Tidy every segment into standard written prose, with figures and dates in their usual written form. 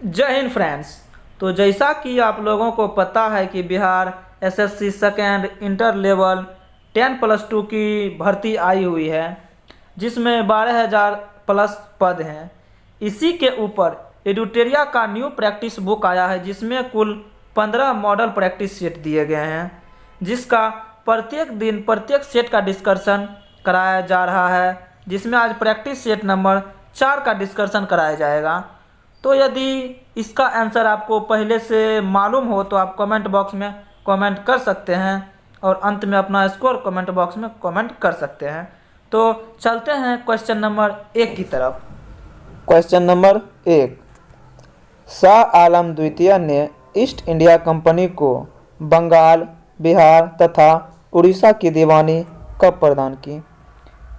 जय हिंद फ्रेंड्स। तो जैसा कि आप लोगों को पता है कि Bihar SSC second inter level 10+2 की भर्ती आई हुई है, जिसमें 12,000 प्लस पद हैं। इसी के ऊपर एडुटेरिया का न्यू प्रैक्टिस बुक आया है, जिसमें कुल 15 मॉडल प्रैक्टिस सेट दिए गए हैं, जिसका प्रत्येक दिन प्रत्येक सेट का डिस्कशन कराया जा रहा है, जिसमें आज प्रैक्टिस सेट नंबर 4 का डिस्कशन कराया जाएगा। तो यदि इसका आंसर आपको पहले से मालूम हो तो आप कमेंट बॉक्स में कमेंट कर सकते हैं और अंत में अपना स्कोर कमेंट बॉक्स में कमेंट कर सकते हैं। तो चलते हैं क्वेश्चन नंबर 1 की तरफ। क्वेश्चन नंबर 1, शाह आलम द्वितीय ने ईस्ट इंडिया कंपनी को बंगाल, बिहार तथा उड़ीसा की दीवानी कब प्रदान की?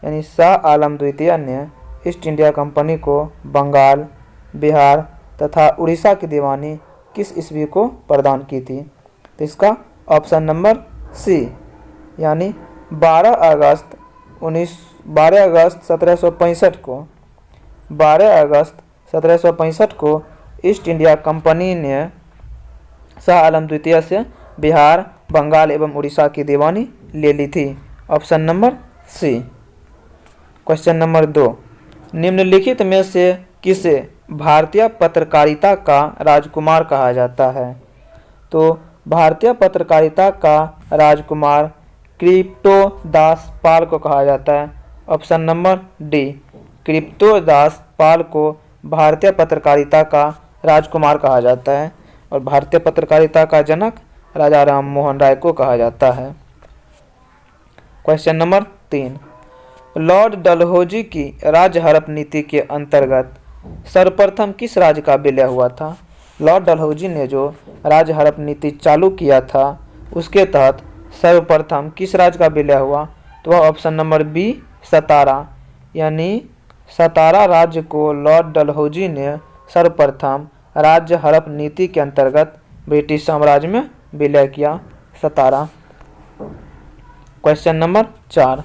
यानी शाह आलम द्वितीय ने ईस्ट इंडिया कंपनी को बंगाल, बिहार तथा उड़ीसा की दीवानी किस ईस्वी को प्रदान की थी? तो इसका ऑप्शन नंबर सी, यानी 12 अगस्त 1765 को 12 अगस्त 1765 को ईस्ट इंडिया कंपनी ने शाह आलम द्वितीय से बिहार, बंगाल एवं उड़ीसा की दीवानी ले ली थी। Option number C. Question number 2, निम्नलिखित में से किसे भारतीय पत्रकारिता का राजकुमार कहा जाता है? तो भारतीय पत्रकारिता का राजकुमार कृप्तोदास पाल को कहा जाता है। ऑप्शन नंबर डी, कृप्तोदास पाल को भारतीय पत्रकारिता का राजकुमार कहा जाता है और भारतीय पत्रकारिता का जनक राजा राम मोहन राय को कहा जाता है। क्वेश्चन नंबर 3, लॉर्ड डलहौजी की राज्य हड़प नीति के अंतर्गत सर्वप्रथम किस राज्य का विलय हुआ था? लॉर्ड डलहौजी ने जो राज्य हड़प नीति चालू किया था, उसके तहत सर्वप्रथम किस राज्य का विलय हुआ? तो वह ऑप्शन नंबर बी, सतारा, यानी सतारा राज्य को लॉर्ड डलहौजी ने सर्वप्रथम राज्य हड़प नीति के अंतर्गत ब्रिटिश साम्राज्य में विलय किया, सतारा। क्वेश्चन नंबर 4,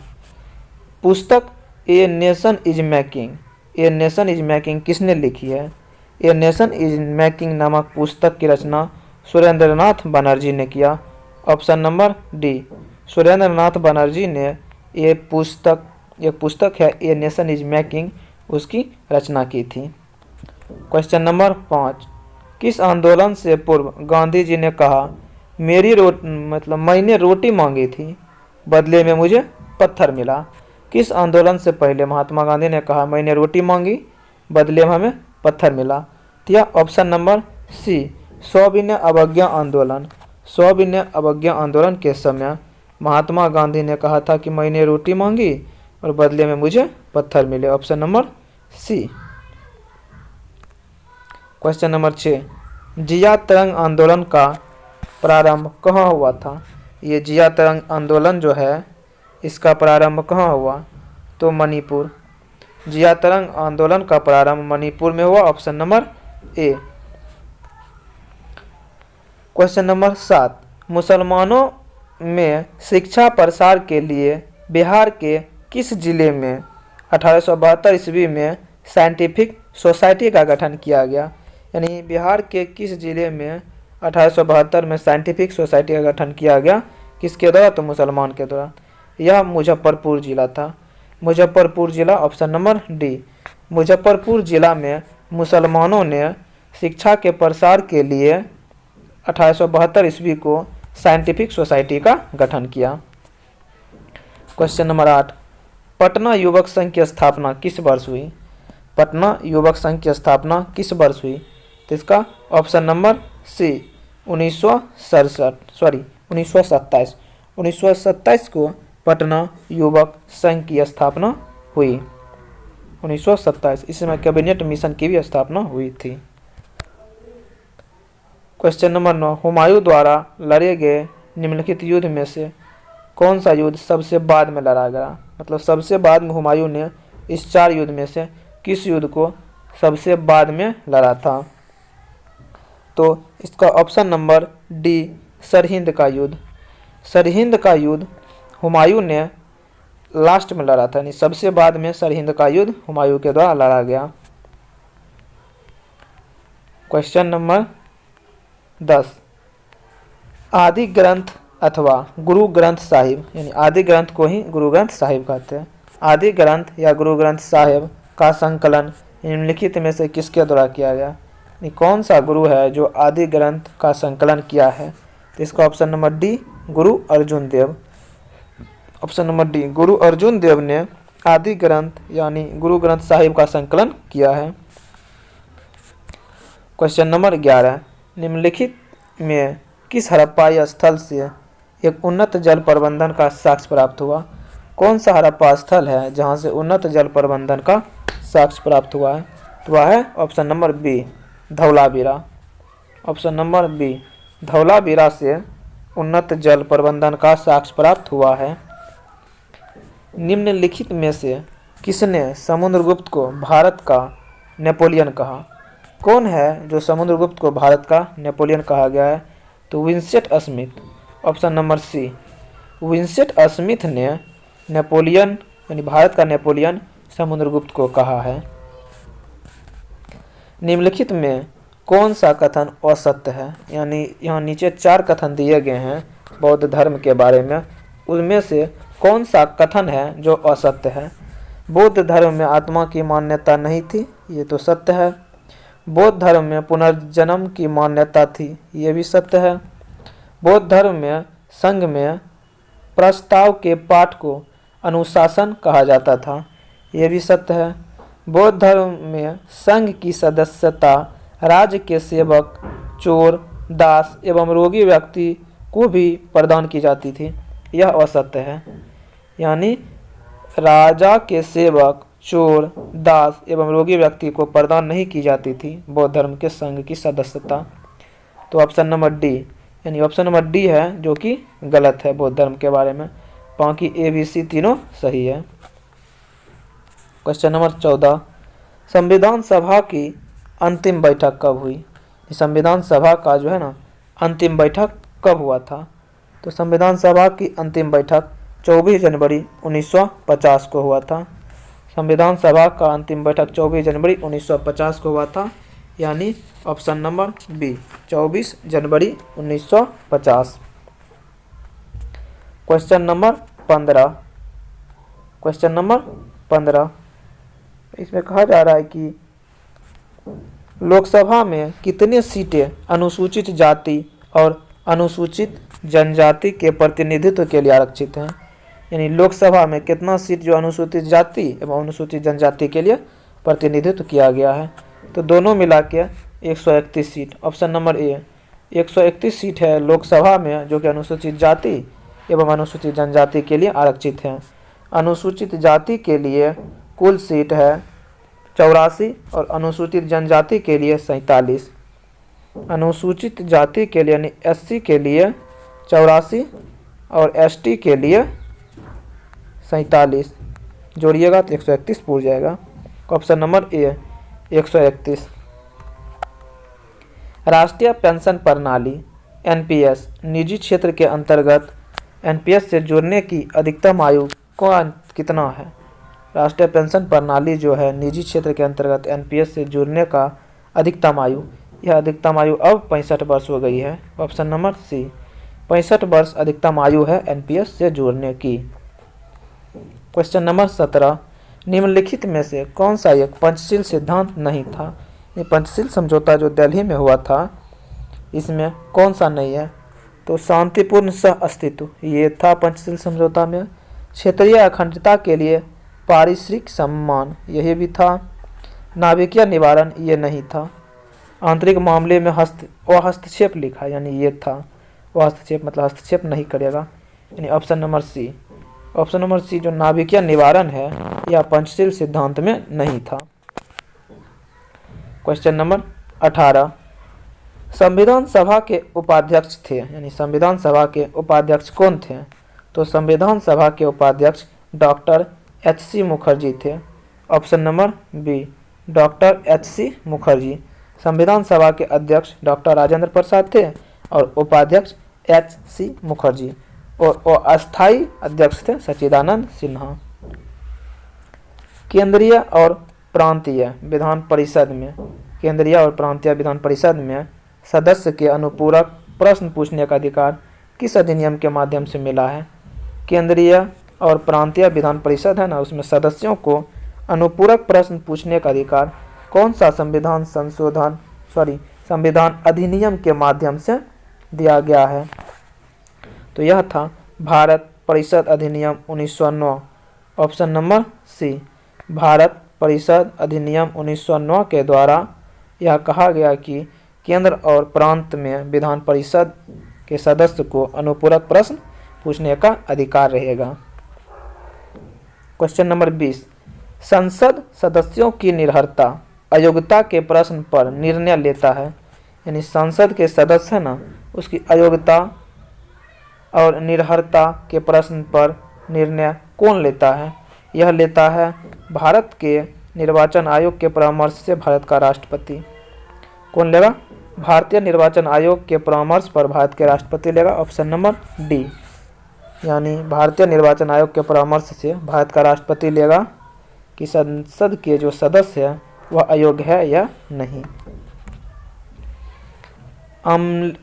पुस्तक a nation is making, a nation is making किसने लिखी है? ए नेशन इज मेकिंग नामक पुस्तक की रचना सुरेंद्रनाथ बनर्जी ने किया। Option number D, Surendranath Banerjee ने ये पुस्तक है ए नेशन इज मेकिंग, उसकी रचना की थी। क्वेश्चन नंबर 5, किस आंदोलन से पूर्व गांधी जी ने कहा मैंने रोटी मांगी थी, बदले में मुझे पत्थर मिला? किस आंदोलन से पहले महात्मा गांधी ने कहा मैंने रोटी मांगी, बदले में हमें पत्थर मिला? तो यह ऑप्शन नंबर सी, सविनय अवज्ञा आंदोलन। सविनय अवज्ञा आंदोलन के समय महात्मा गांधी ने कहा था कि मैंने रोटी मांगी और बदले में मुझे पत्थर मिले। Option number C. Question number 6, जिया तरंग आंदोलन का प्रारंभ कहाँ हुआ था? ये जिया तरंग आंदोलन जो है, इसका प्रारंभ कहाँ हुआ? तो मणिपुर। जिया तरंग आंदोलन का प्रारंभ मणिपुर में हुआ। Option number A. Question number 7, मुसलमानों में शिक्षा प्रसार के लिए बिहार के किस जिले में 1872 ईस्वी में साइंटिफिक सोसाइटी का गठन किया गया? यानी बिहार के किस जिले में 1872 में साइंटिफिक सोसाइटी का गठन किया गया? किसके द्वारा? तो मुसलमान के द्वारा। यह मुजफ्फरपुर जिला था, मुजफ्फरपुर जिला। ऑप्शन नंबर डी, मुजफ्फरपुर जिला में मुसलमानों ने शिक्षा के प्रसार के लिए 1872 ईस्वी को साइंटिफिक सोसाइटी का गठन किया। क्वेश्चन नंबर 8, पटना युवक संघ की स्थापना किस वर्ष हुई? पटना युवक संघ की स्थापना किस वर्ष हुई? तो इसका ऑप्शन नंबर सी, 1927 को पटना युवक संघ की स्थापना हुई। 1927 इस समय कैबिनेट मिशन की भी स्थापना हुई थी। क्वेश्चन नंबर 9, हुमायूं द्वारा लड़े गए निम्नलिखित युद्ध में से कौन सा युद्ध सबसे बाद में लड़ा गया? मतलब सबसे बाद में हुमायूं ने इस 4 युद्ध में से किस युद्ध को सबसे बाद में लड़ा था? तो इसका ऑप्शन नंबर डी, सरहिंद का युद्ध। सरहिंद का युद्ध हुमायूं ने लास्ट में लड़ा था, यानी सबसे बाद में सरहिंद का युद्ध हुमायूं के द्वारा लड़ा गया। क्वेश्चन नंबर 10, आदि ग्रंथ अथवा गुरु ग्रंथ साहिब, यानी आदि ग्रंथ को ही गुरु ग्रंथ साहिब कहते हैं। आदि ग्रंथ या गुरु ग्रंथ साहिब का संकलन निम्नलिखित में से किसके द्वारा किया गया? यानी कौन सा गुरु है जो आदि ग्रंथ का संकलन किया है? तो इसका ऑप्शन नंबर डी, गुरु अर्जुन देव। ऑप्शन नंबर डी, गुरु अर्जुन देव ने आदि ग्रंथ यानी गुरु ग्रंथ साहिब का संकलन किया है। क्वेश्चन नंबर 11, निम्नलिखित में किस हड़प्पाई स्थल से एक उन्नत जल प्रबंधन का साक्ष्य प्राप्त हुआ? कौन सा हड़प्पा स्थल है जहां से उन्नत जल प्रबंधन का साक्ष्य प्राप्त हुआ है? तो वह है option number B, Dholavira. Option number B, Dholavira से उन्नत जल प्रबंधन का साक्ष्य प्राप्त हुआ है। निम्नलिखित में से किसने समुद्रगुप्त को भारत का नेपोलियन कहा? कौन है जो समुद्रगुप्त को भारत का नेपोलियन कहा गया है? तो Vincent Smith. Option number C, Vincent Smith ने नेपोलियन यानी भारत का नेपोलियन समुद्रगुप्त को कहा है। निम्नलिखित में कौन सा कथन असत्य है? यानी यहाँ नीचे 4 कथन दिए गए हैं बौद्ध धर्म के बारे में, उनमें से कौन सा कथन है जो असत्य है? बौद्ध धर्म में आत्मा की मान्यता नहीं थी, ये तो सत्य है। बौद्ध धर्म में पुनर्जन्म की मान्यता थी, ये भी सत्य है। बौद्ध धर्म में संघ में प्रस्ताव के पाठ को अनुशासन कहा जाता था, ये भी सत्य है। बौद्ध धर्म में संघ की सदस्यता राज्य के सेवक, चोर, दास एवं रोगी व्यक्ति को भी प्रदान की जाती थी, यह असत्य है। यानी राजा के सेवक, चोर, दास एवं रोगी व्यक्ति को प्रदान नहीं की जाती थी बौद्ध धर्म के संघ की सदस्यता। तो ऑप्शन नंबर डी यानी ऑप्शन नंबर डी है जो कि गलत है बौद्ध धर्म के बारे में, बाकी ए बी सी तीनों सही है। क्वेश्चन नंबर 14, संविधान सभा की अंतिम बैठक कब हुई? संविधान सभा का जो है ना अंतिम बैठक कब हुआ था? तो संविधान सभा की अंतिम बैठक 24 जनवरी 1950 को हुआ था। संविधान सभा का अंतिम बैठक 24 जनवरी 1950 को हुआ था, यानी ऑप्शन नंबर बी 24 जनवरी 1950। क्वेश्चन नंबर 15, क्वेश्चन नंबर 15, इसमें कहा जा रहा है कि लोकसभा में कितनी सीटें अनुसूचित जाति और अनुसूचित जनजाति के प्रतिनिधित्व के लिए आरक्षित हैं? यानी लोकसभा में कितना सीट जो अनुसूचित जाति एवं अनुसूचित जनजाति के लिए प्रतिनिधित्व किया गया है? तो दोनों मिला के 131 सीट। ऑप्शन नंबर ए 131 सीट है लोकसभा में जो कि अनुसूचित जाति एवं अनुसूचित जनजाति के लिए आरक्षित हैं। अनुसूचित जाति के लिए कुल सीट है 84 और अनुसूचित जनजाति के लिए 47। अनुसूचित जाति के लिए यानी SC के लिए 84 और ST के लिए 47 जोड़िएगा तो 131 पूर जाएगा। ऑप्शन नंबर ए 131। राष्ट्रीय पेंशन प्रणाली NPS निजी क्षेत्र के अंतर्गत NPS से जुड़ने की अधिकतम आयु कितना है? राष्ट्रीय पेंशन प्रणाली जो है निजी क्षेत्र के अंतर्गत NPS से जुड़ने का अधिकतम आयु, यह अधिकतम आयु अब 65 वर्ष हो गई है। ऑप्शन नंबर सी 65 वर्ष अधिकतम आयु है NPS से जुड़ने की। क्वेश्चन नंबर 17, निम्नलिखित में से कौन सा एक पंचशील सिद्धांत नहीं था? ये पंचशील समझौता जो दिल्ली में हुआ था इसमें कौन सा नहीं है? तो शांतिपूर्ण सह अस्तित्व ये था पंचशील समझौता में। क्षेत्रीय अखंडता के लिए पारिश्रमिक सम्मान यही भी था। नाभिकीय निवारण ये नहीं था। आंतरिक मामले में हस्तक्षेप लिखा यानी ये था। वो हस्तक्षेप मतलब हस्तक्षेप नहीं करेगा, यानी option number C. Option number C जो नाभिकीय निवारण है यह पंचशील सिद्धांत में नहीं था। क्वेश्चन नंबर 18, संविधान सभा के उपाध्यक्ष थे, यानी संविधान सभा के उपाध्यक्ष कौन थे? तो संविधान सभा के उपाध्यक्ष डॉक्टर HC मुखर्जी थे। Option number B doctor HC Mukherjee. संविधान सभा के अध्यक्ष डॉक्टर राजेंद्र प्रसाद थे और उपाध्यक्ष HC मुखर्जी, और अस्थायी अध्यक्ष थे सच्चिदानंद सिन्हा। केंद्रीय और प्रांतीय विधान परिषद में केंद्रीय और प्रांतीय विधान परिषद में सदस्य के अनुपूरक प्रश्न पूछने का अधिकार किस अधिनियम के माध्यम से मिला है? केंद्रीय और प्रांतीय विधान परिषद है ना, उसमें सदस्यों को अनुपूरक प्रश्न पूछने का अधिकार कौन सा संविधान अधिनियम के माध्यम से दिया गया है? तो यह था भारत परिषद अधिनियम 1909। ऑप्शन नंबर सी, भारत परिषद अधिनियम 1909 के द्वारा यह कहा गया कि केंद्र और प्रांत में विधान परिषद के सदस्य को अनुपूरक प्रश्न पूछने का अधिकार रहेगा। क्वेश्चन नंबर 20, संसद सदस्यों की निर्भरता अयोग्यता के प्रश्न पर निर्णय लेता है। यानी संसद के सदस्य है ना, उसकी अयोग्यता और निर्भरता के प्रश्न पर निर्णय कौन लेता है? यह लेता है भारत के निर्वाचन आयोग के परामर्श से भारत का राष्ट्रपति। कौन लेगा? भारतीय निर्वाचन आयोग के परामर्श पर भारत के राष्ट्रपति लेगा। ऑप्शन नंबर डी, यानी भारतीय निर्वाचन आयोग के परामर्श से भारत का राष्ट्रपति लेगा कि संसद के जो सदस्य है वह अयोग्य है या नहीं।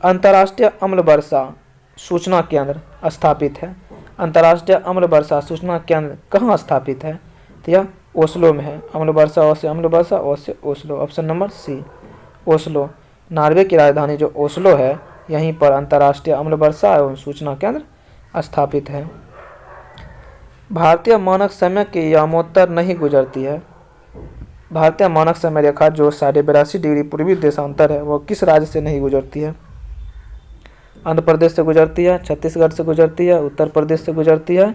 अंतर्राष्ट्रीय अम्ल वर्षा सूचना केंद्र स्थापित है। अंतर्राष्ट्रीय अम्ल वर्षा सूचना केंद्र कहाँ स्थापित है? तो यह ओस्लो में है। अम्ल वर्षा से अम्ल वर्षा से Oslo. Option number C, Oslo. Norway की राजधानी जो ओस्लो है, यहीं पर अंतर्राष्ट्रीय अम्ल वर्षा एवं सूचना केंद्र स्थापित है। भारतीय मानक समय की यामोत्तर नहीं गुजरती है। भारतीय मानक समय रेखा जो 82.5 डिग्री पूर्वी देशांतर है, वह किस राज्य से नहीं गुजरती है? आंध्र प्रदेश से गुजरती है, छत्तीसगढ़ से गुजरती है, उत्तर प्रदेश से गुजरती है,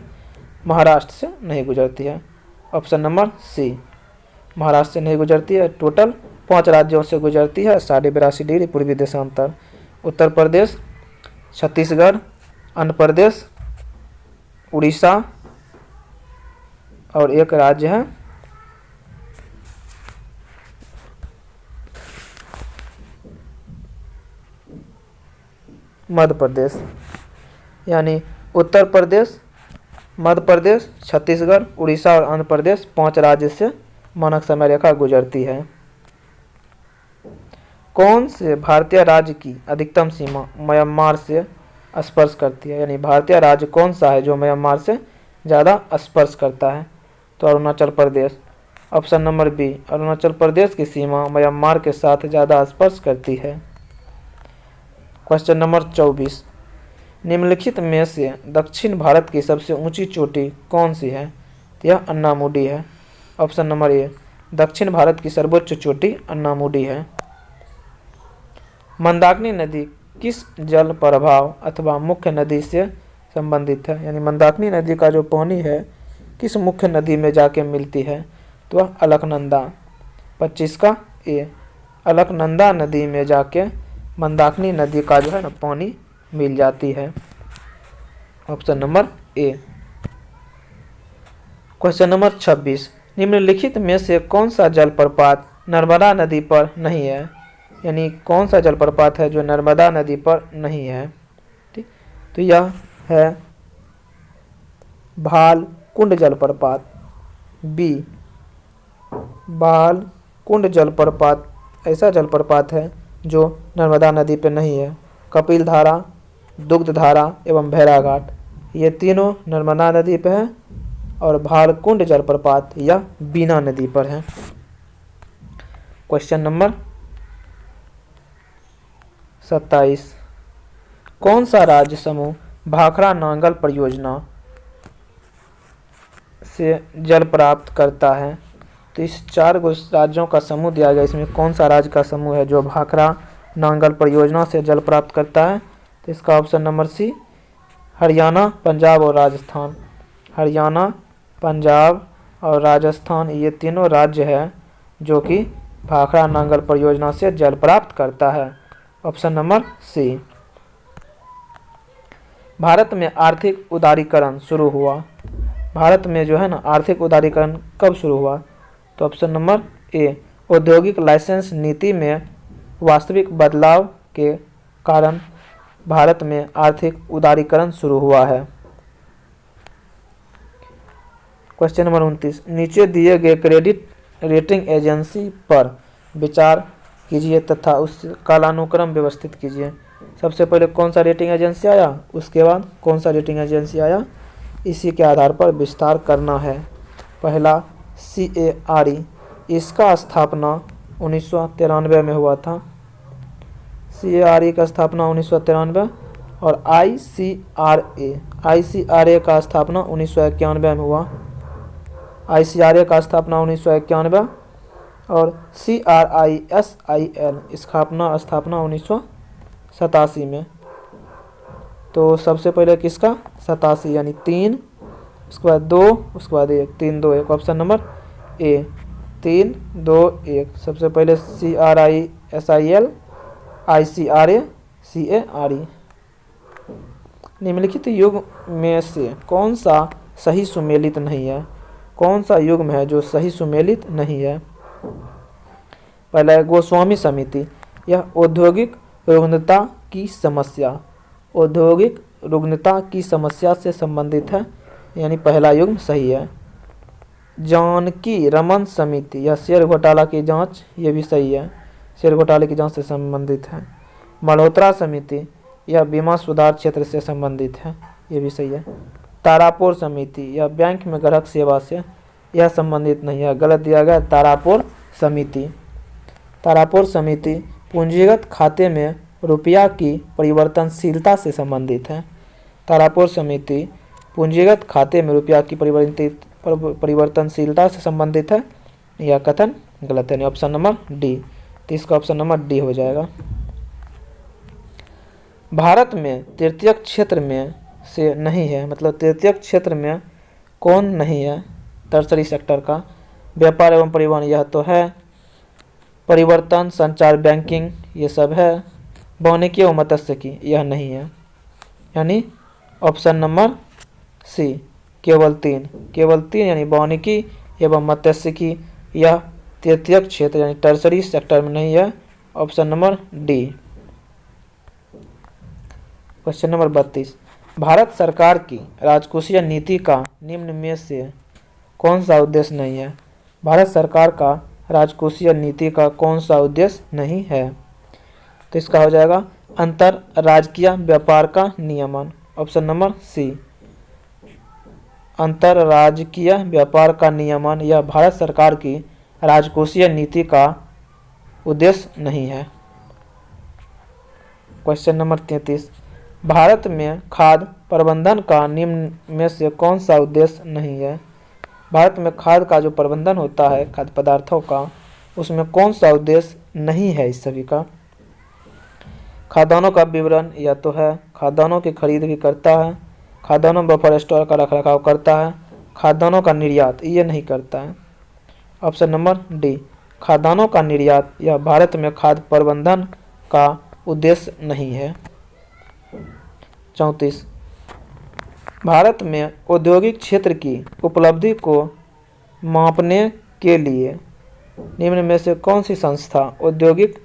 महाराष्ट्र से नहीं गुजरती है। ऑप्शन नंबर सी, महाराष्ट्र से नहीं गुजरती है। टोटल 5 राज्यों से गुजरती है 82.5 डिग्री पूर्वी देशांतर। उत्तर प्रदेश, छत्तीसगढ़, आंध्र प्रदेश, उड़ीसा और एक राज्य है मध्य प्रदेश। यानी उत्तर प्रदेश, मध्य प्रदेश, छत्तीसगढ़, उड़ीसा और आंध्र प्रदेश 5 राज्य से मानक समय रेखा गुजरती है। कौन से भारतीय राज्य की अधिकतम सीमा म्यांमार से स्पर्श करती है? यानी भारतीय राज्य कौन सा है जो म्यांमार से ज़्यादा स्पर्श करता है? तो Arunachal Pradesh. Option number B, Arunachal Pradesh की सीमा म्यांमार के साथ ज़्यादा स्पर्श करती है। क्वेश्चन नंबर 24, निम्नलिखित में से दक्षिण भारत की सबसे ऊंची चोटी कौन सी है? यह अन्नामुडी है। ऑप्शन नंबर ए, दक्षिण भारत की सर्वोच्च चोटी अन्नामुडी है। मंदाकिनी नदी किस जल प्रवाह अथवा मुख्य नदी से संबंधित है? यानी मंदाकिनी नदी का जो पानी है किस मुख्य नदी में जाके मिलती है? तो वह अलकनंदा। 25 का ए, अलकनंदा नदी में जाके मंदाकिनी नदी का जो है ना पानी मिल जाती है। Option number A. Question number 26, निम्नलिखित में से कौन सा जलप्रपात नर्मदा नदी पर नहीं है? यानी कौन सा जलप्रपात है जो नर्मदा नदी पर नहीं है? ठीक, तो यह है भालकुंड जलप्रपात। बी, भालकुंड जलप्रपात ऐसा जलप्रपात है जो नर्मदा नदी पर नहीं है। कपिल धारा, दुग्ध धारा एवं भैराघाट ये तीनों नर्मदा नदी पर है और भालकुंड जलप्रपात यह बीना नदी पर है। क्वेश्चन नंबर 27, कौन सा राज्य समूह भाखड़ा नांगल परियोजना से जल प्राप्त करता है? तो इस 4 राज्यों का समूह दिया गया, इसमें कौन सा राज्य का समूह है जो भाखड़ा नांगल परियोजना से जल प्राप्त करता है? तो इसका option number C, Haryana, Punjab और राजस्थान। हरियाणा, पंजाब और राजस्थान ये तीनों राज्य हैं जो कि भाखड़ा नांगल परियोजना से जल प्राप्त करता है। ऑप्शन नंबर सी। भारत में आर्थिक उदारीकरण शुरू हुआ। भारत में जो है ना आर्थिक उदारीकरण कब शुरू हुआ? तो ऑप्शन नंबर ए, औद्योगिक लाइसेंस नीति में वास्तविक बदलाव के कारण भारत में आर्थिक उदारीकरण शुरू हुआ है। क्वेश्चन नंबर 29, नीचे दिए गए क्रेडिट रेटिंग एजेंसी पर विचार कीजिए तथा उस कालानुक्रम व्यवस्थित कीजिए। सबसे पहले कौन सा रेटिंग एजेंसी आया, उसके बाद कौन सा रेटिंग एजेंसी आया, इसी के आधार पर विस्तार करना है। पहला CARE, इसका स्थापना 1993 में हुआ था। CARE का स्थापना 1993 और ICRA का स्थापना 1991 में हुआ। ICRA का स्थापना 1991 और CRISIL स्थापना 1987 में। तो सबसे पहले किसका 87 यानी 3, उसके बाद 2, उसके बाद 1, 3 2 1, ऑप्शन नंबर ए 3 2 1। सबसे पहले CRISIL ICRA CARE। निम्नलिखित युग्म में से कौन सा सही सुमेलित नहीं है, कौन सा युग्म है जो सही सुमेलित नहीं है। पहला है गोस्वामी समिति, यह औद्योगिक रुग्णता की समस्या, औद्योगिक रुग्णता की समस्या से संबंधित है, यानी पहला युग्म सही है। जानकी रमन समिति, यह शेयर घोटाला की जांच, ये भी सही है, शेयर घोटाले की जांच से संबंधित है। मल्होत्रा समिति, यह बीमा सुधार क्षेत्र से संबंधित है, ये भी सही है। तारापुर समिति, यह बैंक में ग्राहक सेवा से, यह संबंधित नहीं है, गलत दिया गया। तारापुर समिति, तारापुर समिति पूंजीगत खाते में रुपया की परिवर्तनशीलता से संबंधित है। तारापुर समिति पूंजीगत खाते में रुपया की परिवर्तनशीलता से संबंधित है, यह कथन गलत है, ऑप्शन नंबर डी। तो इसका ऑप्शन नंबर डी हो जाएगा। भारत में तृतीयक क्षेत्र में से नहीं है, मतलब तृतीयक क्षेत्र में कौन नहीं है, टर्सरी सेक्टर का। व्यापार एवं परिवहन यह तो है, परिवर्तन संचार बैंकिंग ये सब है, वानिकी एवं मत्स्यिकी यह नहीं है, यानी ऑप्शन नंबर सी केवल 3 यानी वानिकी एवं मत्स्यिकी यह तृतीयक क्षेत्र यानी टर्सरी सेक्टर में नहीं है, option number D. Question number 32, Bharat सरकार की राजकोषीय नीति का निम्न में से कौन सा उद्देश्य नहीं है। भारत सरकार का राजकोषीय नीति का कौन सा उद्देश्य नहीं है, तो इसका हो जाएगा अंतरराजकीय व्यापार का नियमन, ऑप्शन नंबर सी। अंतरराजकीय व्यापार का नियमन यह भारत सरकार की राजकोषीय नीति का उद्देश्य नहीं है। क्वेश्चन नंबर 33, भारत में खाद्य प्रबंधन का निम्न में से कौन सा उद्देश्य नहीं है। भारत में खाद्य का जो प्रबंधन होता है खाद्य पदार्थों का, उसमें कौन सा उद्देश्य नहीं है इस सभी का। खाद्यान्नों का विवरण यह तो है, खाद्यान्नों की खरीद भी करता है, खाद्यान्नों बफर स्टोर का रखरखाव करता है, खाद्यान्नों का निर्यात ये नहीं करता है, ऑप्शन नंबर डी। खाद्यान्नों का निर्यात यह भारत में खाद्य प्रबंधन का उद्देश्य नहीं है। 34, भारत में औद्योगिक क्षेत्र की उपलब्धि को मापने के लिए निम्न में से कौन सी संस्था औद्योगिक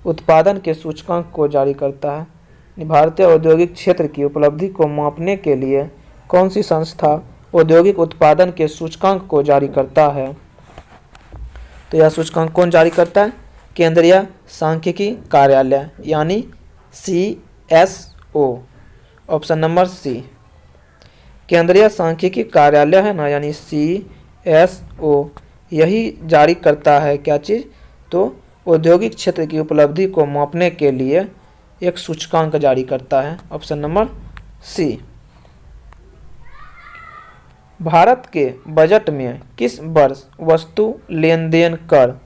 उत्पादन के सूचकांक को जारी करता है। भारतीय औद्योगिक क्षेत्र की उपलब्धि को मापने के लिए कौन सी संस्था औद्योगिक उत्पादन के सूचकांक को जारी करता है, तो यह सूचकांक कौन जारी करता है, केंद्रीय सांख्यिकी कार्यालय यानी CSO, ऑप्शन नंबर सी। केंद्रीय सांख्यिकी कार्यालय है ना, यानी CSO यही जारी करता है क्या चीज़, तो औद्योगिक क्षेत्र की उपलब्धि को मापने के लिए एक सूचकांक जारी करता है, ऑप्शन नंबर सी। भारत के बजट में किस वर्ष वस्तु लेन देन कर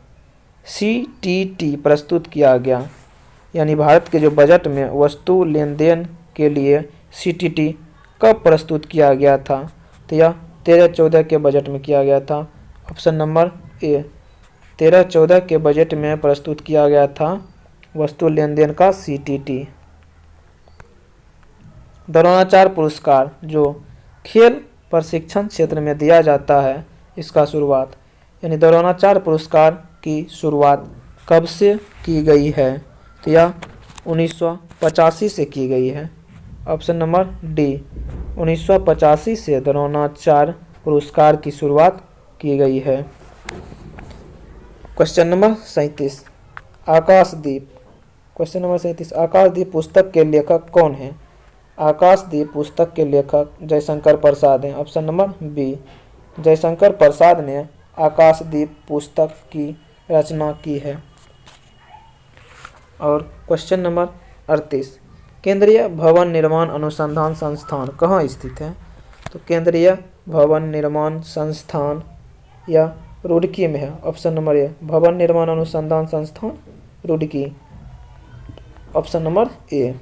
CTT प्रस्तुत किया गया, यानी भारत के जो बजट में वस्तु लेन देन के लिए CTT कब प्रस्तुत किया गया था, तो यह 13-14 के बजट में किया गया था, ऑप्शन नंबर ए। 13-14 के बजट में प्रस्तुत किया गया था वस्तु लेन देन का CTT। द्रोणाचार्य पुरस्कार जो खेल प्रशिक्षण क्षेत्र में दिया जाता है, इसका शुरुआत यानी द्रोणाचार्य पुरस्कार की शुरुआत कब से की गई है, तो यह 1985 से की गई है, ऑप्शन नंबर डी। 1985 से द्रोणाचार्य पुरस्कार की शुरुआत की गई है। क्वेश्चन नंबर 37, आकाशदीप, क्वेश्चन नंबर 37, आकाशदीप पुस्तक के लेखक कौन हैं? आकाशदीप पुस्तक के लेखक जयशंकर प्रसाद हैं। Option number B, Jaishankar Prasad ने आकाशदीप पुस्तक की रचना की है। और क्वेश्चन नंबर 38, केंद्रीय भवन निर्माण अनुसंधान संस्थान कहाँ स्थित है? तो केंद्रीय भवन निर्माण संस्थान या रुड़की में है। ऑप्शन नंबर ए, भवन निर्माण अनुसंधान संस्थान रुड़की। ऑप्शन नंबर ए।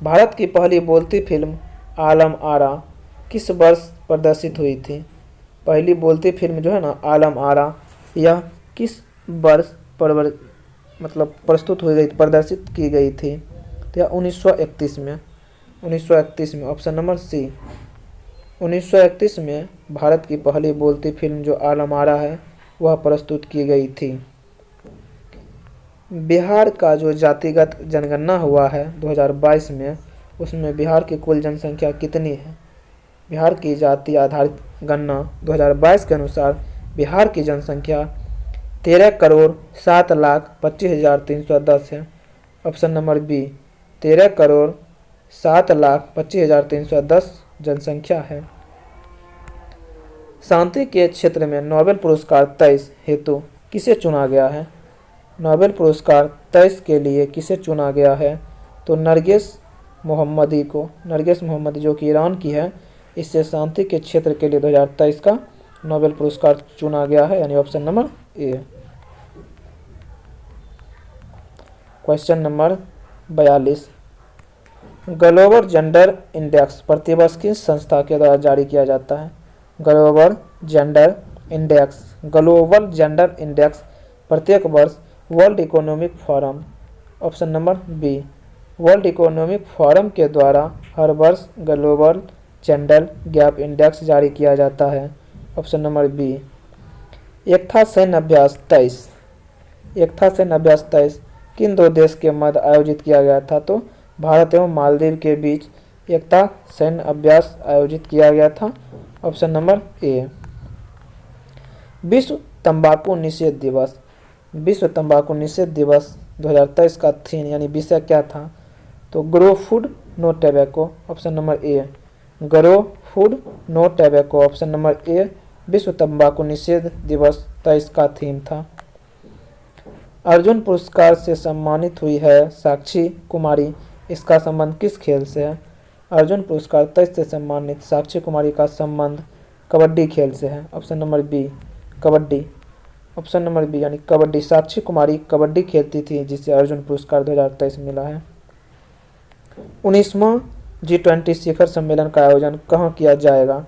भारत की पहली बोलती फिल्म आलम आरा किस वर्ष प्रदर्शित हुई थी? पहली बोलती फिल्म जो है ना आलम आरा, यह किस वर्ष प्रस्तुत हुई गई, प्रदर्शित की गई थी? तो 1931 में, 1931 में। ऑप्शन नंबर सी, 1931 में भारत की पहली बोलती फिल्म जो आलम आरा है वह प्रस्तुत की गई थी। बिहार का जो जातिगत जनगणना हुआ है 2022 में, उसमें बिहार की कुल जनसंख्या कितनी है? बिहार की जाति आधारित गणना 2022 के अनुसार बिहार की जनसंख्या 13,07,25,310 है। ऑप्शन नंबर बी, 13,07,25,310 जनसंख्या है। शांति के क्षेत्र में नोबेल पुरस्कार 23 हेतु किसे चुना गया है? नोबेल पुरस्कार 23 के लिए किसे चुना गया है? तो नरगिस मोहम्मदी को, नरगिस मोहम्मदी जो कि ईरान की है, इससे शांति के क्षेत्र के लिए 2023 का नोबेल पुरस्कार चुना गया है, यानी option number A. Question number 42, global gender index प्रतिवर्ष किस संस्था के द्वारा जारी किया जाता है? Global gender index, global gender index प्रत्येक वर्ष World Economic Forum, option number B, World Economic Forum के द्वारा हर वर्ष ग्लोबल जेंडर गैप इंडेक्स जारी किया जाता है। Option number B. एकता सैन्य अभ्यास 23, एकता सैन्य अभ्यास 23 किन दो देश के मध्य आयोजित किया गया था? तो भारत एवं मालदीव के बीच एकता सैन्य अभ्यास आयोजित किया गया था। Option number A. विश्व तंबाकू निषेध दिवस, विश्व तंबाकू निषेध दिवस 2023 का थीम यानी विषय क्या था? तो grow food no tobacco. Option number A, grow food no tobacco. Option number A विश्व तंबाकू निषेध दिवस 23 का थीम था। अर्जुन पुरस्कार से सम्मानित हुई है साक्षी कुमारी, इसका संबंध किस खेल से है? अर्जुन पुरस्कार 23 से सम्मानित साक्षी कुमारी का संबंध कबड्डी खेल से है। Option number B, kabaddi. Option number B यानी कबड्डी। साक्षी कुमारी कबड्डी खेलती थी जिसे अर्जुन पुरस्कार 2023 मिला है। 19वां G20 शिखर सम्मेलन का आयोजन कहाँ किया जाएगा?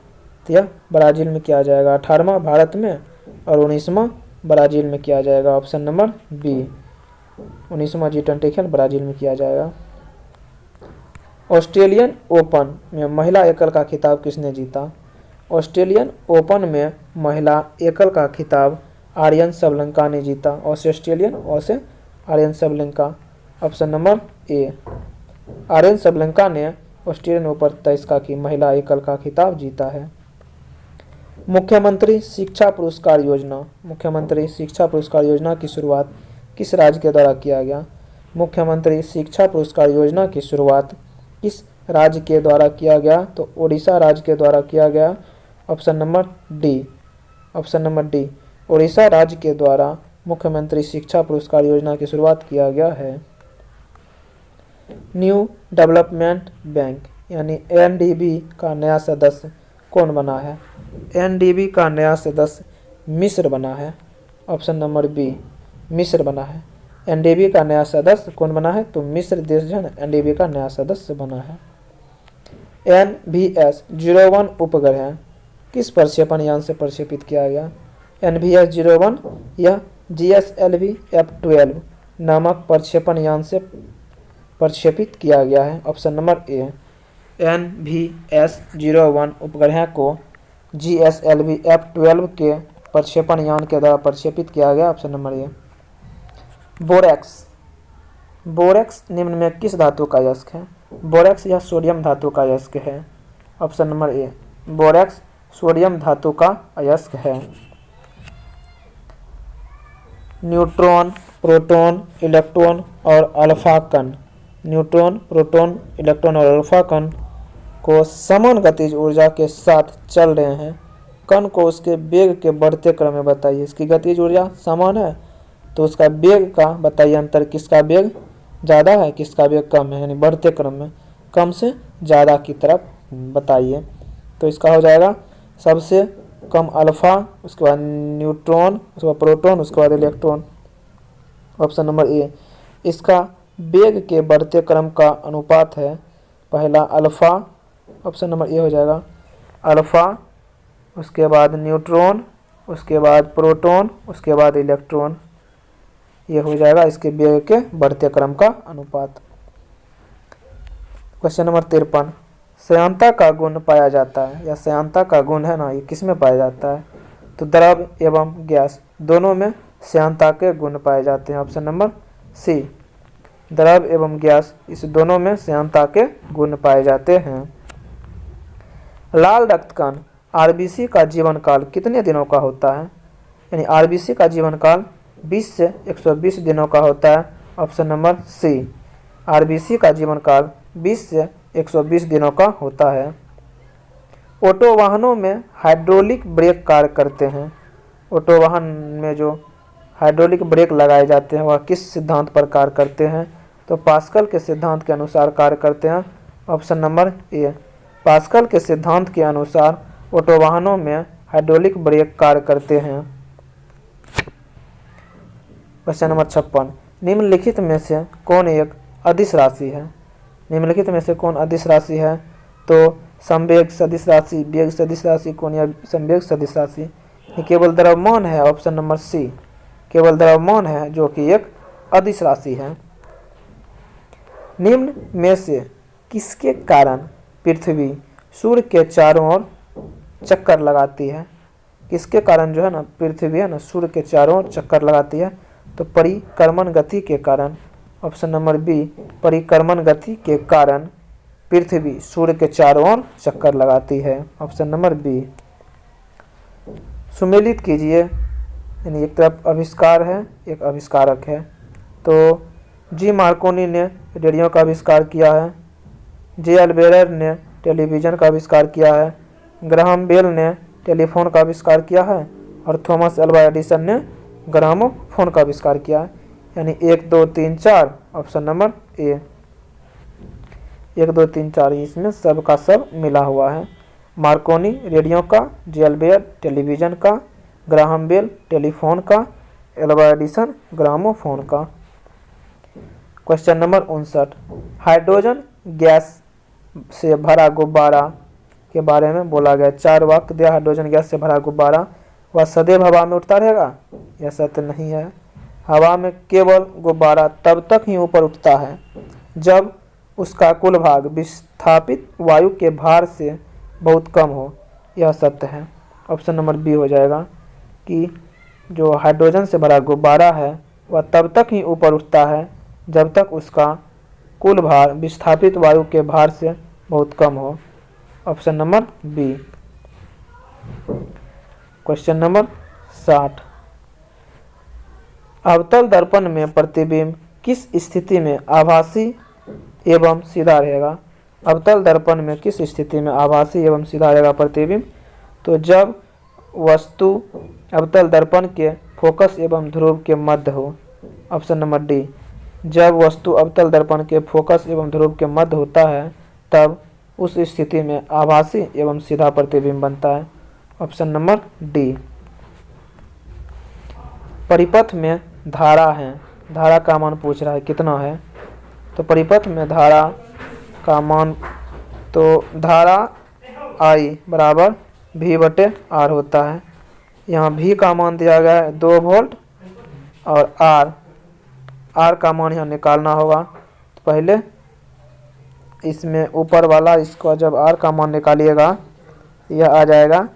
तो यह ब्राजील में किया जाएगा। 18वां भारत में और 19वां ब्राजील में किया जाएगा। ऑप्शन नंबर बी, 19वां G20 खेल ब्राजील में किया जाएगा। ऑस्ट्रेलियन ओपन में महिला एकल का खिताब किसने जीता? ऑस्ट्रेलियन ओपन में महिला एकल का खिताब आर्यन सबलंका ने जीता। Australian Aryna Sabalenka. Option number A, Aryna Sabalenka ने ऑस्ट्रेलियन ओपन 23 का की महिला एकल का खिताब जीता है। मुख्यमंत्री शिक्षा पुरस्कार योजना, मुख्यमंत्री शिक्षा पुरस्कार योजना की शुरुआत किस राज्य के द्वारा किया गया? मुख्यमंत्री शिक्षा पुरस्कार योजना की शुरुआत किस राज्य के द्वारा किया गया? तो ओडिशा राज्य के द्वारा किया गया। Option number D, option number D, Odisha राज्य के द्वारा मुख्यमंत्री शिक्षा पुरस्कार योजना की शुरुआत किया गया है। न्यू डेवलपमेंट बैंक यानी एनडीबी का नया सदस्य कौन बना है? एनडीबी का नया सदस्य मिस्र बना है। ऑप्शन नंबर बी, मिस्र बना है। एनडीबी का नया सदस्य कौन बना है? तो मिस्र देश जो है ना एनडीबी का नया सदस्य बना है। NVS-01 उपग्रह किस प्रक्षेपण यान से प्रक्षेपित किया गया? NVS-01 यह GSLV F-12 नामक प्रक्षेपण यान से प्रक्षेपित किया गया है। ऑप्शन नंबर ए, NVS-01 उपग्रह को GSLV F-12 के प्रक्षेपण यान के द्वारा प्रक्षेपित किया गया। ऑप्शन नंबर ए। बोरेक्स, बोरेक्स निम्न में किस धातु का अयस्क है? बोरेक्स यह सोडियम धातु का अयस्क है। ऑप्शन नंबर ए, बोरेक्स सोडियम धातु का अयस्क है। न्यूट्रॉन, प्रोटॉन, इलेक्ट्रॉन और अल्फा कण। न्यूट्रॉन, प्रोटॉन, इलेक्ट्रॉन और अल्फा कण को समान गतिज ऊर्जा के साथ चल रहे हैं। कण को उसके वेग के बढ़ते क्रम में बताइए। इसकी गतिज ऊर्जा समान है तो उसका वेग का बताइए अंतर, किसका वेग ज़्यादा है किसका वेग कम है, यानी बढ़ते क्रम में कम से ज़्यादा की तरफ बताइए। तो इसका हो जाएगा सबसे कम अल्फा, उसके बाद न्यूट्रॉन, उसके बाद प्रोटॉन, उसके बाद इलेक्ट्रॉन। ऑप्शन नंबर ए। इसका वेग के बढ़ते क्रम का अनुपात है पहला अल्फा, ऑप्शन नंबर ए हो जाएगा अल्फा, उसके बाद न्यूट्रॉन, उसके बाद प्रोटॉन, उसके बाद इलेक्ट्रॉन। ये हो जाएगा इसके वेग के बढ़ते क्रम का अनुपात। Question number 53। श्यानता का गुण पाया जाता है, या श्यानता का गुण है ना, ये किस में पाया जाता है? तो द्रव एवं गैस दोनों में श्यानता के गुण पाए जाते हैं। Option number C. द्रव एवं गैस इस दोनों में श्यानता के गुण पाए जाते हैं। लाल रक्त कण आरबीसी का जीवन काल कितने दिनों का होता है? यानी आरबीसी का जीवन काल 20 से 120 दिनों का होता है। ऑप्शन नंबर सी। आरबीसी का जीवन काल 20 से 120 दिनों का होता है। ऑटो वाहनों में हाइड्रोलिक ब्रेक कार्य करते हैं। ऑटो वाहन में जो हाइड्रोलिक ब्रेक लगाए जाते हैं वह किस सिद्धांत पर कार्य करते हैं? तो पास्कल के सिद्धांत के अनुसार कार्य करते हैं। ऑप्शन नंबर ए। पास्कल के सिद्धांत के अनुसार ऑटो वाहनों में हाइड्रोलिक ब्रेक कार्य करते हैं। Question number 56। निम्नलिखित में से कौन एक अदिश राशि है? निम्नलिखित में से कौन अदिश राशि है? तो संवेग सदिश राशि, वेग सदिश राशि, कौन या संवेग सदिश राशि? ये केवल द्रव्यमान है। Option number C. केवल द्रव्यमान है जो कि एक अदिश राशि है। निम्न में से किसके कारण पृथ्वी सूर्य के चारों ओर चक्कर लगाती है? किसके कारण जो है ना पृथ्वी है ना सूर्य के चारों ओर चक्कर लगाती है? तो परिक्रमण गति के कारण। Option number B. परिक्रमण गति के कारण पृथ्वी सूर्य के चारों ओर चक्कर लगाती है। Option number B. सुमेलित कीजिए, यानी एक तरफ आविष्कार है एक आविष्कारक है। तो जी मार्कोनी ने रेडियो का आविष्कार किया है, जे अल्बेरर ने टेलीविज़न का आविष्कार किया है, ग्राहम बेल ने टेलीफोन का आविष्कार किया है और थॉमस अल्वा एडिसन ने ग्रामोफोन का आविष्कार किया है। यानी 1 2 3 4 ऑप्शन नंबर ए। 1 2 3 4 इसमें सब का सब मिला हुआ है। मार्कोनी रेडियो का, जे अल्बेयर टेलीविज़न का, ग्राहम बेल टेलीफोन का, अल्वा एडिसन ग्रामोफोन का। Question number 59। हाइड्रोजन गैस से भरा गुब्बारा के बारे में बोला गया। 4 वाक्य दिया। हाइड्रोजन गैस से भरा गुब्बारा वह सदैव हवा में उठता रहेगा? यह सत्य नहीं है। हवा में केवल गुब्बारा तब तक ही ऊपर उठता है जब उसका कुल भाग विस्थापित वायु के भार से बहुत कम हो। यह सत्य है। ऑप्शन नंबर बी हो जाएगा कि जो हाइड्रोजन से भरा गुब्बारा है वह तब तक ही ऊपर उठता है जब तक उसका कुल भार विस्थापित वायु के भार से बहुत कम हो। Option number B. Question number 60। अवतल दर्पण में प्रतिबिंब किस स्थिति में आभासी एवं सीधा रहेगा? अवतल दर्पण में किस स्थिति में आभासी एवं सीधा रहेगा प्रतिबिंब? तो जब वस्तु अवतल दर्पण के फोकस एवं ध्रुव के मध्य हो। Option number D. जब वस्तु अवतल दर्पण के फोकस एवं ध्रुव के मध्य होता है तब उस स्थिति में आभासी एवं सीधा प्रतिबिंब बनता है। Option number D. परिपथ में धारा है, धारा का मान पूछ रहा है कितना है? तो परिपथ में धारा का मान, तो धारा I बराबर V/R होता है। यहाँ V का मान दिया गया है 2 वोल्ट और R का मान यहाँ निकालना होगा। तो पहले इसमें ऊपर वाला इसको जब R का मान निकालिएगा यह आ जाएगा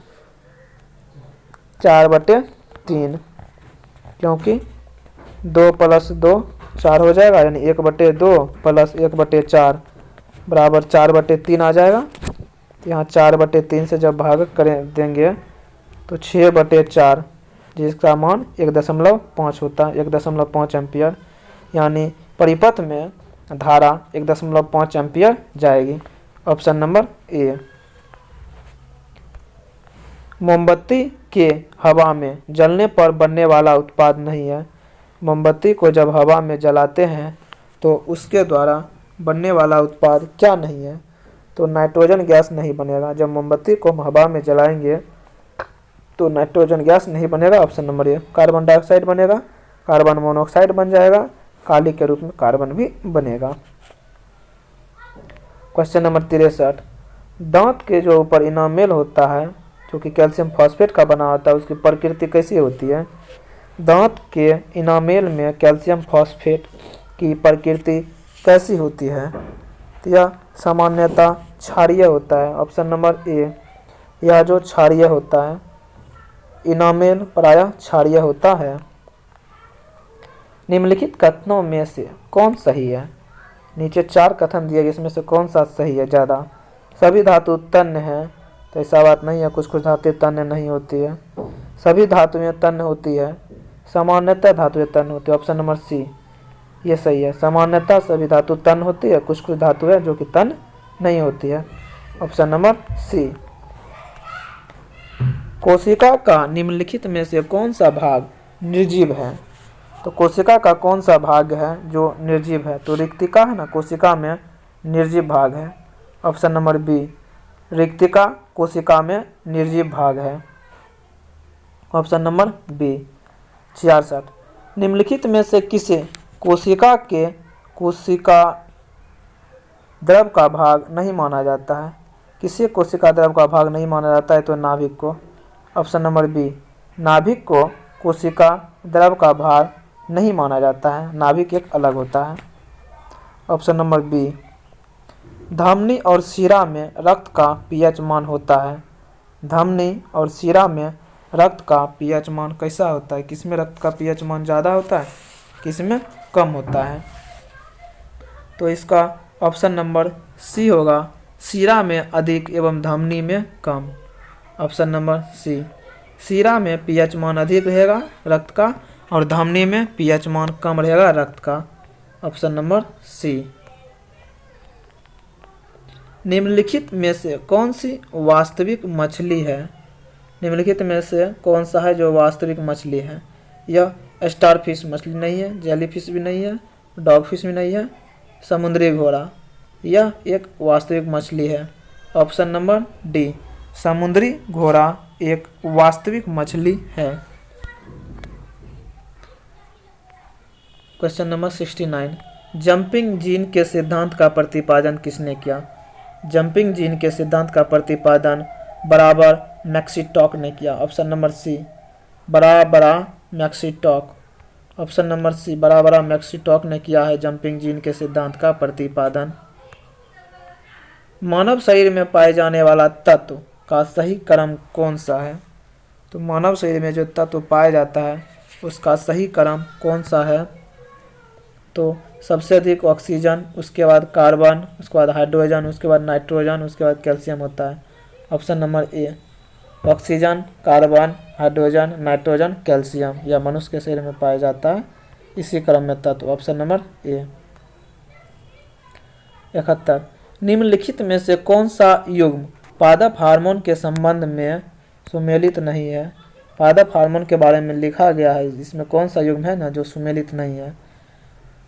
4/3, क्योंकि 2 + 2 4 हो जाएगा, यानी 1/2 + 1/4 बराबर 4/3 आ जाएगा। तो यहाँ 4/3 से जब भाग करें देंगे तो 6/4 जिसका मान 1.5 होता है, 1.5 एम्पियर, यानी परिपथ में धारा 1.5 एम्पियर जाएगी। ऑप्शन नंबर ए। मोमबत्ती के हवा में जलने पर बनने वाला उत्पाद नहीं है। मोमबत्ती को जब हवा में जलाते हैं तो उसके द्वारा बनने वाला उत्पाद क्या नहीं है? तो नाइट्रोजन गैस नहीं बनेगा। जब मोमबत्ती को हम हवा में जलाएंगे तो नाइट्रोजन गैस नहीं बनेगा। ऑप्शन नंबर ए। कार्बन डाइऑक्साइड बनेगा, कार्बन मोनोऑक्साइड बन जाएगा, काली के रूप में कार्बन भी बनेगा। क्वेश्चन नंबर 63, दांत के जो ऊपर इनामेल होता है जो कि कैल्शियम फॉस्फेट का बना होता है, उसकी प्रकृति कैसी होती है? दांत के इनामेल में कैल्शियम फॉस्फेट की प्रकृति कैसी होती है? तो यह सामान्यतः क्षारीय होता है। ऑप्शन नंबर ए। यह जो क्षारीय होता है, इनामेल प्रायः क्षारीय होता है। निम्नलिखित कथनों में से कौन सही है? नीचे 4 कथन दिए गए, इसमें से कौन सा सही है ज़्यादा? सभी धातु तन्य हैं, तो ऐसा बात नहीं है, कुछ कुछ धातुएं तन्य नहीं होती है। सभी धातुएं तन्य होती है, सामान्यतः धातुएं तन्य होती है। ऑप्शन नंबर सी ये सही है। सामान्यतः सभी धातु तन्य होती है, कुछ कुछ धातुएं जो कि तन्य नहीं होती है। Option number C. कोशिका का निम्नलिखित में से कौन सा भाग निर्जीव है? तो कोशिका का कौन सा भाग है जो निर्जीव है? तो रिक्तिका है ना, कोशिका में निर्जीव भाग है। ऑप्शन नंबर बी, रिक्तिका कोशिका में निर्जीव भाग है। Option number B. 66, निम्नलिखित में से किसे कोशिका द्रव का भाग नहीं माना जाता है? किसे कोशिका द्रव का भाग नहीं माना जाता है? तो नाभिक को। ऑप्शन नंबर बी, नाभिक को कोशिका द्रव का भाग नहीं माना जाता है, नाभिक एक अलग होता है। ऑप्शन नंबर बी, धमनी और शिरा में रक्त का पीएच मान होता है। धमनी और शिरा में रक्त का पीएच मान कैसा होता है? किसमें रक्त का पीएच मान ज़्यादा होता है, किसमें कम होता है? तो इसका ऑप्शन नंबर सी होगा, शिरा में अधिक एवं धमनी में कम। ऑप्शन नंबर सी, शिरा में पीएच मान अधिक रहेगा रक्त का और धमनी में पीएच मान कम रहेगा रक्त का। Option number C. निम्नलिखित में से कौन सी वास्तविक मछली है? निम्नलिखित में से कौन सा है जो वास्तविक मछली है? यह स्टारफिश मछली नहीं है, जेलीफिश भी नहीं है, डॉगफिश भी नहीं है, समुद्री घोड़ा। यह एक वास्तविक मछली है। ऑप्शन नंबर डी, समुद्री घोड़ा एक वास्तविक मछली है। क्वेश्चन नंबर 69, जंपिंग जीन के सिद्धांत का प्रतिपादन किसने किया? जंपिंग जीन के सिद्धांत का प्रतिपादन बराबर मैक्सिटॉक ने किया। ऑप्शन नंबर सी, बराबरा मैक्सिटॉक। ऑप्शन नंबर सी, बराबरा मैक्सिटॉक ने किया है जंपिंग जीन के सिद्धांत का प्रतिपादन। मानव शरीर में पाए जाने वाला तत्व का सही क्रम कौन सा है? तो मानव शरीर में जो तत्व पाया जाता है उसका सही क्रम कौन सा है? तो सबसे अधिक ऑक्सीजन, उसके बाद कार्बन, उसके बाद हाइड्रोजन, उसके बाद नाइट्रोजन, उसके बाद कैल्शियम होता है। ऑप्शन नंबर ए, oxygen, carbon, hydrogen, nitrogen, calcium, यह मनुष्य के शरीर में पाया जाता है इसी क्रम में तत्व। ऑप्शन नंबर ए। 71, निम्नलिखित में से कौन सा युग्म पादप हार्मोन के संबंध में सुमेलित नहीं है? पादप हार्मोन के बारे में लिखा गया है, इसमें कौन सा युग्म है ना जो सुमेलित नहीं है?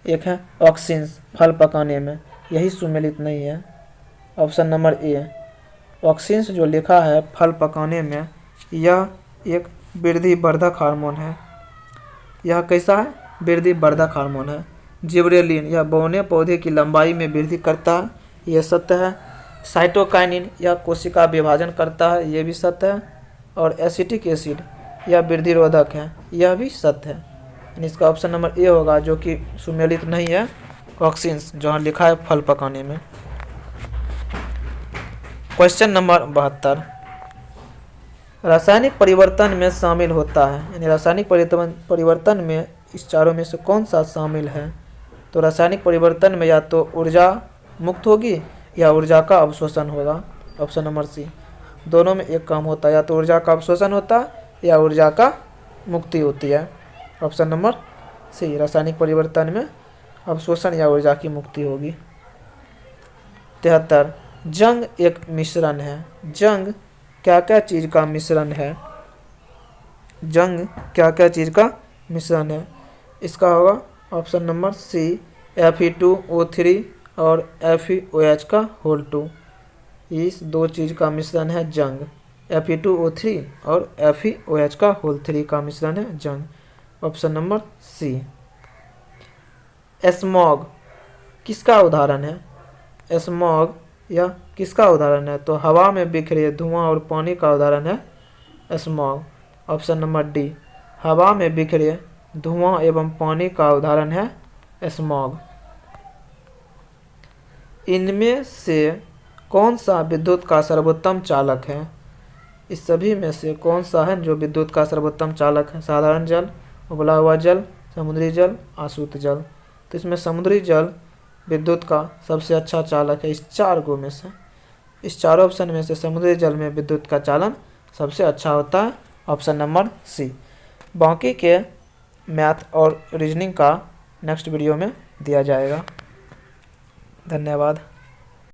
एक है ऑक्सिन्स, फल पकाने में, यही सुमेलित नहीं है। ऑप्शन नंबर ए, ऑक्सिन्स जो लिखा है फल पकाने में, यह एक वृद्धि वर्धक हार्मोन है। यह कैसा है? वृद्धि वर्धक हार्मोन है। जिब्रेलिन, यह बौने पौधे की लंबाई में वृद्धि करता है, यह सत्य है। साइटोकाइनिन, यह कोशिका विभाजन करता है, यह भी सत्य है। और एसिटिक एसिड, यह वृद्धि रोधक है, यह भी सत्य है। इसका ऑप्शन नंबर ए होगा जो कि सुमेलित नहीं है, ऑक्सिन्स जहाँ लिखा है फल पकाने में। क्वेश्चन नंबर 72, रासायनिक परिवर्तन में शामिल होता है, यानी रासायनिक परिवर्तन में इस चारों में से कौन सा शामिल है? तो रासायनिक परिवर्तन में या तो ऊर्जा मुक्त होगी या ऊर्जा का अवशोषण होगा। ऑप्शन नंबर सी, दोनों में एक काम होता है, या तो ऊर्जा का अवशोषण होता है या ऊर्जा का मुक्ति होती है। ऑप्शन नंबर सी, रासायनिक परिवर्तन में अवशोषण या ऊर्जा की मुक्ति होगी। 73, जंग एक मिश्रण है। जंग क्या क्या चीज़ का मिश्रण है? जंग क्या क्या चीज़ का मिश्रण है? इसका होगा ऑप्शन नंबर सी, Fe2O3 और FeOH का होल 2। इस दो चीज़ का मिश्रण है जंग। Fe2O3 और FeOH का होल 3 का मिश्रण है जंग। ऑप्शन नंबर सी। स्मॉग किसका उदाहरण है? स्मॉग या किसका उदाहरण है? तो हवा में बिखरे धुआं और पानी का उदाहरण है स्मॉग। ऑप्शन नंबर डी, हवा में बिखरे धुआं एवं पानी का उदाहरण है स्मॉग। इनमें से कौन सा विद्युत का सर्वोत्तम चालक है? इस सभी में से कौन सा है जो विद्युत का सर्वोत्तम चालक है? साधारण जल, उबला हुआ जल, समुद्री जल, आसूत जल। तो इसमें समुद्री जल विद्युत का सबसे अच्छा चालक है। इस चार गो में से, इस चारों ऑप्शन में से समुद्री जल में विद्युत का चालन सबसे अच्छा होता है। Option number C. बाकी के मैथ और रीजनिंग का नेक्स्ट वीडियो में दिया जाएगा। धन्यवाद।